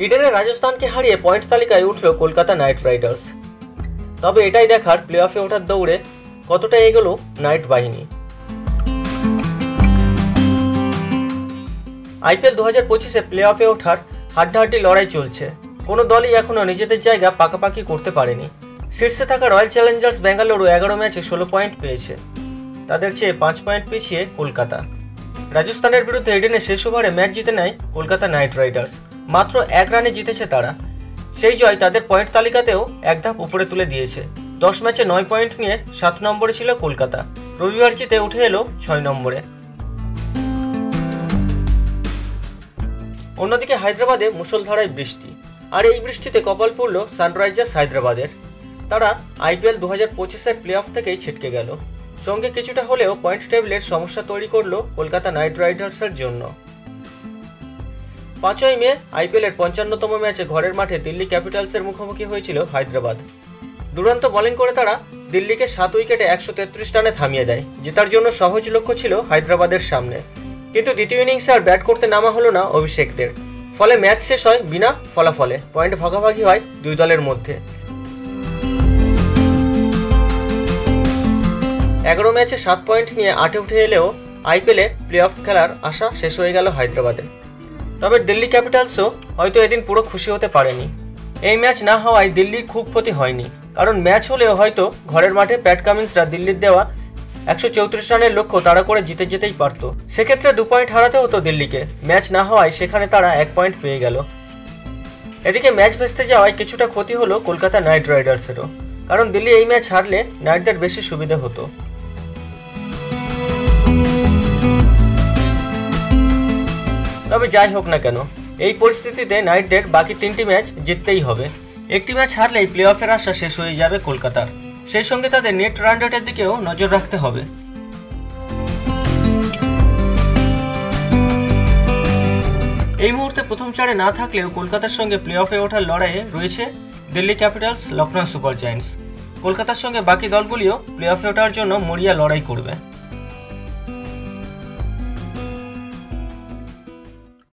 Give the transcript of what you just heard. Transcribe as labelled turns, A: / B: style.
A: ইডেনে রাজস্থানকে হারিয়ে পয়েন্ট তালিকায় উঠল কলকাতা নাইট রাইডার্স। তবে এটাই দেখার প্লে অফে ওঠার দৌড়ে কতটা এগোলো নাইট বাহিনী। আইপিএল 2025-এ প্লে অফে ওঠার হাড্ডাহাড্ডি লড়াই চলছে। কোনো দলই এখনও নিজেদের জায়গা পাকাপাকি করতে পারেনি। শীর্ষে থাকা রয়্যাল চ্যালেঞ্জার্স ব্যাঙ্গালুরু 11 ম্যাচে 16 পয়েন্ট পেয়েছে। তাদের চেয়ে 5 পয়েন্ট পিছিয়ে কলকাতা। রাজস্থানের বিরুদ্ধে ইডেনে শেষ ওভারে ম্যাচ জিতে নেয় কলকাতা নাইট রাইডার্স। মাত্র 1 রানে জিতেছে তারা। সেই জয় তাদের পয়েন্ট তালিকাতেও এক ধাপ উপরে তুলে দিয়েছে। 10 ম্যাচে 9 পয়েন্ট নিয়ে 7 নম্বরে ছিল কলকাতা। রবিবার জিতে উঠে এলো 6 নম্বরে। অন্যদিকে হায়দ্রাবাদে মুষলধারায় বৃষ্টি, আর এই বৃষ্টিতে কপাল পড়ল সানরাইজার্স হায়দ্রাবাদের। তারা আইপিএল 2025-এর প্লে অফ থেকেই ছিটকে গেল। সঙ্গে কিছুটা হলেও পয়েন্ট টেবিলের সমস্যা তৈরি করল কলকাতা নাইট রাইডার্সের জন্য। 5ই মে আইপিএলের 55তম ম্যাচে ঘরের মাঠে দিল্লি ক্যাপিটালসের মুখোমুখি হয়েছিল হায়দ্রাবাদ। দুরন্ত বোলিং করে তারা দিল্লিকে 7 উইকেটে 133 রানে থামিয়ে দেয়। জেতার জন্য সহজ লক্ষ্য ছিল হায়দ্রাবাদের সামনে, কিন্তু দ্বিতীয় ইনিংসে আর ব্যাট করতে নামা হলো না অভিষেকদের। ফলে ম্যাচ শেষ হয় বিনা ফলাফলে। পয়েন্ট ভাগাভাগি হয় দুই দলের মধ্যে। 11 ম্যাচে 7 পয়েন্ট নিয়ে 8-এ উঠে এলেও আইপিএলে প্লে অফ খেলার আশা শেষ হয়ে গেল হায়দ্রাবাদের। তবে দিল্লি ক্যাপিটালসও হয়তো এদিন পুরো খুশি হতে পারেনি। এই ম্যাচ না হওয়ায় দিল্লির খুব ক্ষতি হয়নি, কারণ ম্যাচ হলেও হয়তো ঘরের মাঠে প্যাট কামিন্সরা দিল্লির দেওয়া 134 রানের লক্ষ্য তাড়া করে জিতে যেতেই পারত। সেক্ষেত্রে 2 পয়েন্ট হারাতে হতো দিল্লিকে। ম্যাচ না হওয়ায় সেখানে তারা 1 পয়েন্ট পেয়ে গেল। এদিকে ম্যাচ ভেস্তে যাওয়ায় কিছুটা ক্ষতি হলো কলকাতা নাইট রাইডার্সেরও, কারণ দিল্লি এই ম্যাচ হারলে নাইটদের বেশি সুবিধা হতো। তবে যাই হোক না কেন, এই পরিস্থিতিতে নাইটদের বাকি 3টি ম্যাচ জিততেই হবে। একটি ম্যাচ হারলেই প্লে অফের আশা শেষ হয়ে যাবে কলকাতার। সেই সঙ্গে তাদের নেট রান রেটের দিকেও নজর রাখতে হবে। এই মুহূর্তে প্রথম 4-এ না থাকলেও কলকাতার সঙ্গে প্লে অফে ওঠার লড়াইয়ে রয়েছে Delhi Capitals, Lucknow super giants. কলকাতার সঙ্গে বাকি দলগুলিও প্লে অফে ওঠার জন্য মরিয়া লড়াই করবে।